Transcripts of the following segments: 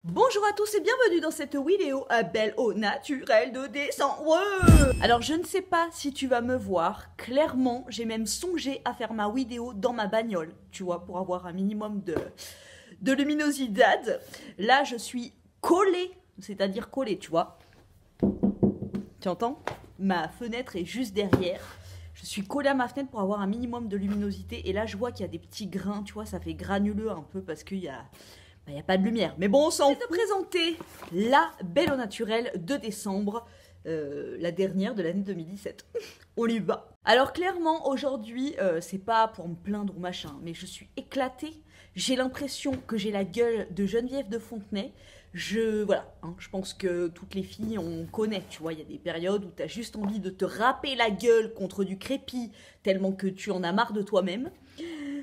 Bonjour à tous et bienvenue dans cette vidéo belle au naturel de décembre. Alors je ne sais pas si tu vas me voir, clairement j'ai même songé à faire ma vidéo dans ma bagnole, tu vois, pour avoir un minimum de luminosité. Là je suis collée, c'est-à-dire collée, tu vois. Tu entends? Ma fenêtre est juste derrière. Je suis collée à ma fenêtre pour avoir un minimum de luminosité et là je vois qu'il y a des petits grains, tu vois, ça fait granuleux un peu parce qu'il y a... Il n'y a pas de lumière, mais bon, on s'en fout. Je vais te présenter la Belle au naturel de décembre, la dernière de l'année 2017. On y va. Alors clairement, aujourd'hui, c'est pas pour me plaindre ou machin, mais je suis éclatée. J'ai l'impression que j'ai la gueule de Geneviève de Fontenay. Voilà, hein, je pense que toutes les filles, on connaît, tu vois, il y a des périodes où tu as juste envie de te râper la gueule contre du crépi, tellement que tu en as marre de toi-même.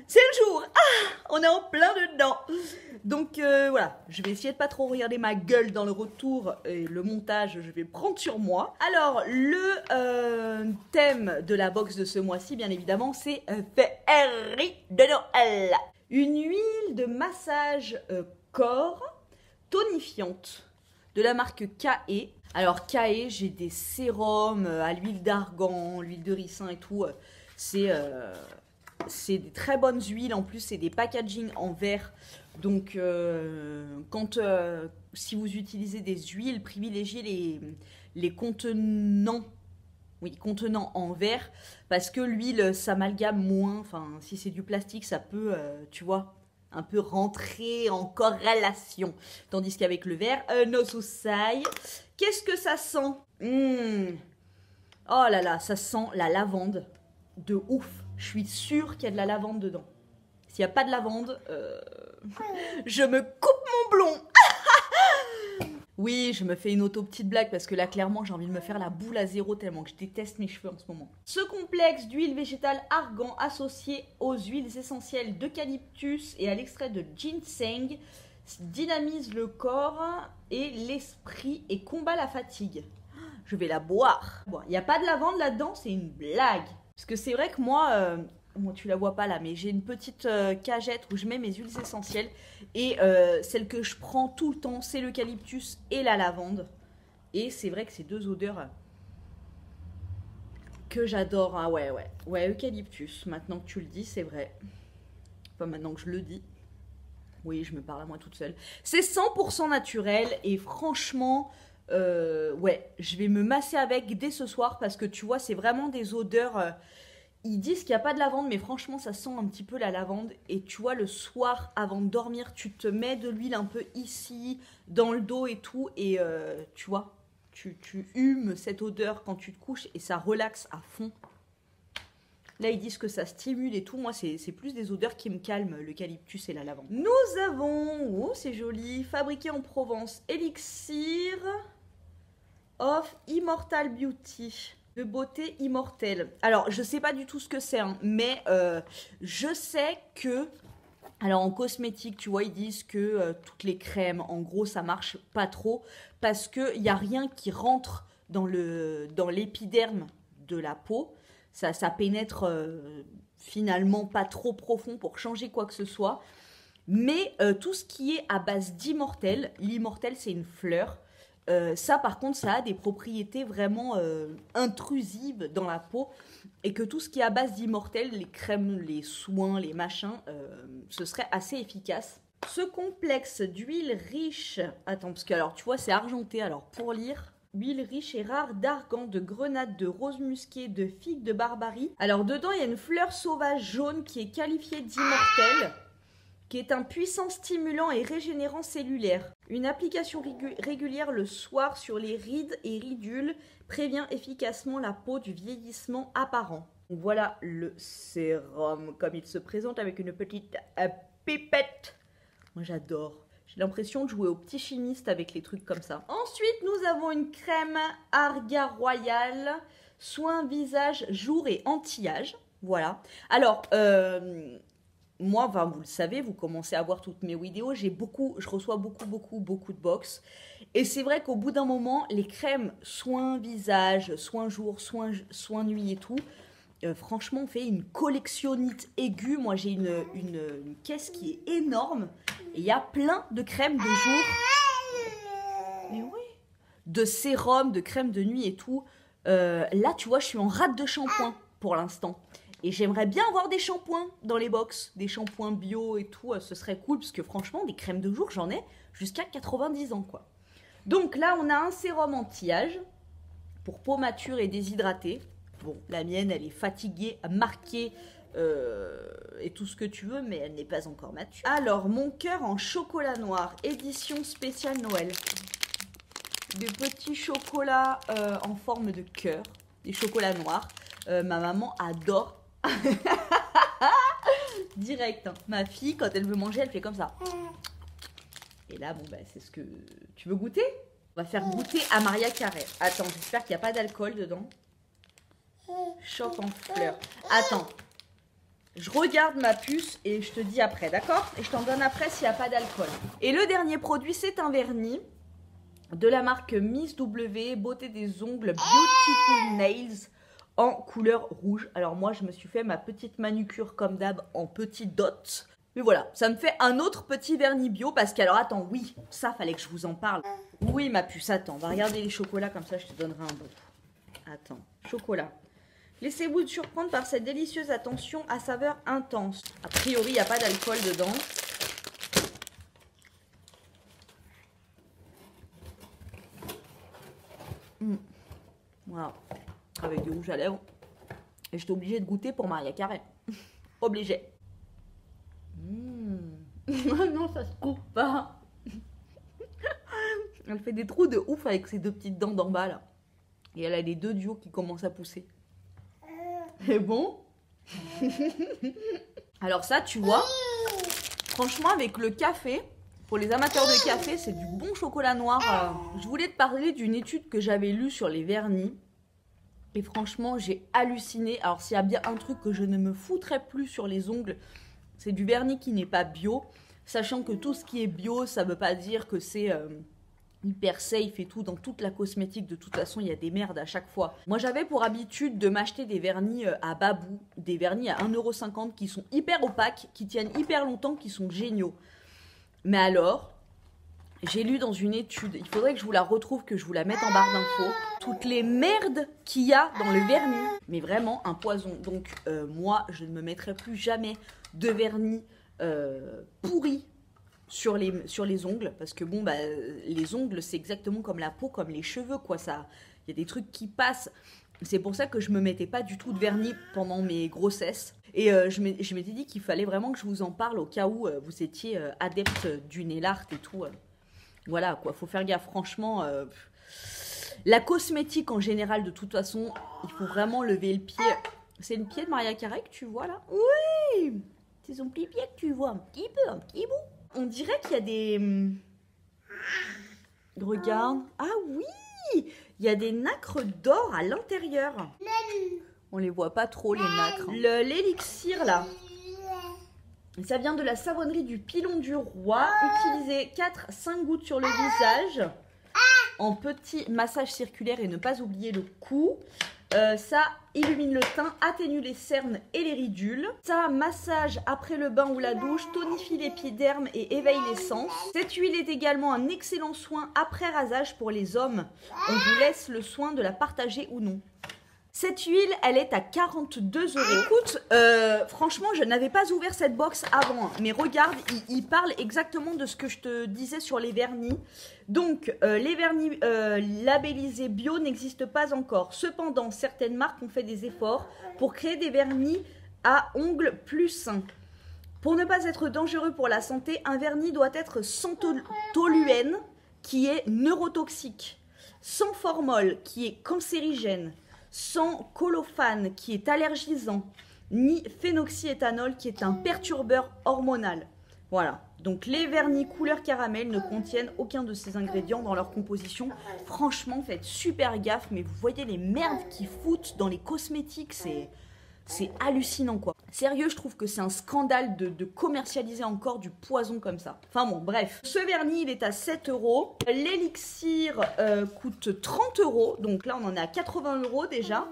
C'est le jour. Ah, on est en plein dedans. Donc voilà, je vais essayer de pas trop regarder ma gueule dans le retour et le montage, je vais prendre sur moi. Alors, le thème de la box de ce mois-ci, bien évidemment, c'est Féerie de Noël. Une huile de massage corps tonifiante de la marque KE. Alors KE, j'ai des sérums à l'huile d'argan, l'huile de ricin et tout. C'est des très bonnes huiles, en plus c'est des packaging en verre. Donc si vous utilisez des huiles, privilégiez les contenants, oui, contenants en verre, parce que l'huile s'amalgame moins. Enfin, si c'est du plastique, ça peut, tu vois, un peu rentrer en corrélation. Tandis qu'avec le verre, no souci. Qu'est-ce que ça sent? Oh là là, ça sent la lavande de ouf. Je suis sûre qu'il y a de la lavande dedans. S'il n'y a pas de lavande, je me coupe mon blond. Oui, je me fais une auto-petite blague parce que là, clairement, j'ai envie de me faire la boule à zéro tellement que je déteste mes cheveux en ce moment. Ce complexe d'huile végétale argan associé aux huiles essentielles d'eucalyptus et à l'extrait de ginseng dynamise le corps et l'esprit et combat la fatigue. Je vais la boire. Bon, il n'y a pas de lavande là-dedans, c'est une blague. Parce que c'est vrai que moi... Bon, tu la vois pas là, mais j'ai une petite cagette où je mets mes huiles essentielles. Et celle que je prends tout le temps, c'est l'eucalyptus et la lavande. Et c'est vrai que c'est deux odeurs que j'adore. Ah ouais, eucalyptus. Maintenant que tu le dis, c'est vrai. Enfin, maintenant que je le dis. Oui, je me parle à moi toute seule. C'est 100% naturel et franchement... ouais, je vais me masser avec dès ce soir parce que tu vois, c'est vraiment des odeurs... Ils disent qu'il n'y a pas de lavande, mais franchement, ça sent un petit peu la lavande. Et tu vois, le soir, avant de dormir, tu te mets de l'huile un peu ici, dans le dos et tout. Et tu vois, tu humes cette odeur quand tu te couches et ça relaxe à fond. Là, ils disent que ça stimule et tout. Moi, c'est plus des odeurs qui me calment, l'eucalyptus et la lavande. Nous avons, oh, c'est joli, fabriqué en Provence, Elixir of Immortal Beauty. De beauté immortelle. Alors, je sais pas du tout ce que c'est, hein, mais je sais que... Alors, en cosmétique, tu vois, ils disent que toutes les crèmes, en gros, ça marche pas trop parce qu'il n'y a rien qui rentre dans l'épiderme de la peau. Ça pénètre finalement pas trop profond pour changer quoi que ce soit. Mais tout ce qui est à base d'immortelle, l'immortelle, c'est une fleur. Ça par contre ça a des propriétés vraiment intrusives dans la peau et que tout ce qui est à base d'immortelle, les crèmes, les soins, les machins, ce serait assez efficace. Ce complexe d'huile riche, attends parce que alors tu vois c'est argenté, alors pour lire, huile riche et rare d'argan, de grenade, de rose musquée, de figue de barbarie. Alors dedans il y a une fleur sauvage jaune qui est qualifiée d'immortelle, qui est un puissant stimulant et régénérant cellulaire. Une application régulière le soir sur les rides et ridules prévient efficacement la peau du vieillissement apparent. Donc voilà le sérum comme il se présente avec une petite pipette. Moi j'adore. J'ai l'impression de jouer au petit chimiste avec les trucs comme ça. Ensuite nous avons une crème Arga Royal, soin visage, jour et anti-âge. Voilà. Alors... moi, enfin, vous le savez, vous commencez à voir toutes mes vidéos, je reçois beaucoup de box. Et c'est vrai qu'au bout d'un moment, les crèmes soin visage, soin jour, soin nuit et tout, franchement, on fait une collectionnite aiguë. Moi, j'ai une caisse qui est énorme. Et il y a plein de crèmes de jour de sérum, de crème de nuit et tout. Là, tu vois, je suis en rate de shampoing pour l'instant. Et j'aimerais bien avoir des shampoings dans les box, des shampoings bio et tout, ce serait cool, parce que franchement, des crèmes de jour, j'en ai jusqu'à 90 ans, quoi. Donc là, on a un sérum anti-âge pour peau mature et déshydratée. Bon, la mienne, elle est fatiguée, marquée et tout ce que tu veux, mais elle n'est pas encore mature. Alors, mon cœur en chocolat noir, édition spéciale Noël. Des petits chocolats en forme de cœur, des chocolats noirs. Ma maman adore. Direct, hein. Ma fille, quand elle veut manger, elle fait comme ça. Et là, bon, bah, c'est ce que tu veux goûter. On va faire goûter à Maria Carey. Attends, j'espère qu'il n'y a pas d'alcool dedans. Choc en fleurs. Attends, je regarde ma puce et je te dis après, d'accord? Et je t'en donne après s'il n'y a pas d'alcool. Et le dernier produit, c'est un vernis de la marque Miss W, beauté des ongles, Beautiful Nails, en couleur rouge. Alors moi, je me suis fait ma petite manucure comme d'hab en petit dot. Mais voilà, ça me fait un autre petit vernis bio parce qu'alors attends, oui, ça fallait que je vous en parle. Oui, ma puce, attends, on va regarder les chocolats comme ça je te donnerai un bon. Attends, chocolat. Laissez-vous surprendre par cette délicieuse attention à saveur intense. A priori, il n'y a pas d'alcool dedans. Voilà, avec du rouge à lèvres. Et j'étais obligée de goûter pour Maria Carey. Obligée. Non, ça se coupe pas. Elle fait des trous de ouf avec ses deux petites dents d'en bas là. Et elle a les deux duos qui commencent à pousser. C'est bon. Alors ça, tu vois, franchement avec le café, pour les amateurs de café, c'est du bon chocolat noir. Je voulais te parler d'une étude que j'avais lue sur les vernis. Et franchement, j'ai halluciné. Alors s'il y a bien un truc que je ne me foutrais plus sur les ongles, c'est du vernis qui n'est pas bio. Sachant que tout ce qui est bio, ça ne veut pas dire que c'est hyper safe et tout. Dans toute la cosmétique, de toute façon, il y a des merdes à chaque fois. Moi, j'avais pour habitude de m'acheter des vernis à Babou, des vernis à 1,50 € qui sont hyper opaques, qui tiennent hyper longtemps, qui sont géniaux. Mais alors, j'ai lu dans une étude, il faudrait que je vous la retrouve, que je vous la mette en barre d'infos, toutes les merdes qu'il y a dans le vernis. Mais vraiment un poison. Donc, moi, je ne me mettrai plus jamais de vernis pourri sur les ongles, parce que bon, bah, les ongles, c'est exactement comme la peau, comme les cheveux, quoi. Ça, il y a des trucs qui passent. C'est pour ça que je me mettais pas du tout de vernis pendant mes grossesses. Et je m'étais dit qu'il fallait vraiment que je vous en parle au cas où vous étiez adepte du nail art et tout. Voilà, quoi, faut faire gaffe, franchement. La cosmétique en général, de toute façon, il faut vraiment lever le pied. C'est le pied de Maria Carey que tu vois là? Oui! C'est son petit pied que tu vois un petit peu, un petit bout. On dirait qu'il y a des... Regarde. Ah oui! Il y a des nacres d'or à l'intérieur. On les voit pas trop, les nacres. L'élixir là. Ça vient de la savonnerie du Pilon du Roi. Utilisez 4-5 gouttes sur le visage. En petit massage circulaire et ne pas oublier le cou. Ça illumine le teint, atténue les cernes et les ridules. Ça massage après le bain ou la douche, tonifie l'épiderme et éveille les sens. Cette huile est également un excellent soin après rasage pour les hommes. On vous laisse le soin de la partager ou non. Cette huile, elle est à 42 €. Écoute, franchement, je n'avais pas ouvert cette box avant. Mais regarde, il parle exactement de ce que je te disais sur les vernis. Donc, les vernis labellisés bio n'existent pas encore. Cependant, certaines marques ont fait des efforts pour créer des vernis à ongles plus sains. Pour ne pas être dangereux pour la santé, un vernis doit être sans toluène, qui est neurotoxique, sans formol, qui est cancérigène, sans colophane, qui est allergisant, ni phénoxyéthanol, qui est un perturbeur hormonal. Voilà, donc les vernis couleur caramel ne contiennent aucun de ces ingrédients dans leur composition. Franchement, faites super gaffe, mais vous voyez les merdes qu'ils foutent dans les cosmétiques, c'est hallucinant quoi. Sérieux, je trouve que c'est un scandale de commercialiser encore du poison comme ça. Enfin bon, bref. Ce vernis, il est à 7 €. L'élixir coûte 30 €. Donc là, on en est à 80 € déjà.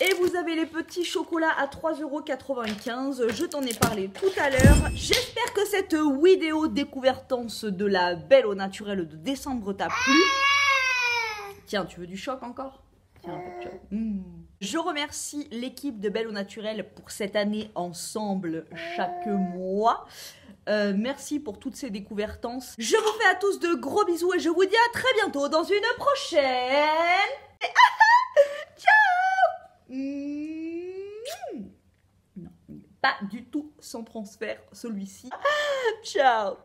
Et vous avez les petits chocolats à 3,95 €. Je t'en ai parlé tout à l'heure. J'espère que cette vidéo découvertance de la Belle au naturel de décembre t'a plu. Tiens, tu veux du choc encore? Tiens, un peu de choc. Je remercie l'équipe de Belle au Naturel pour cette année ensemble chaque mois. Merci pour toutes ces découvertances. Je vous fais à tous de gros bisous et je vous dis à très bientôt dans une prochaine. Ciao. Non, pas du tout sans transfert celui-ci. Ciao.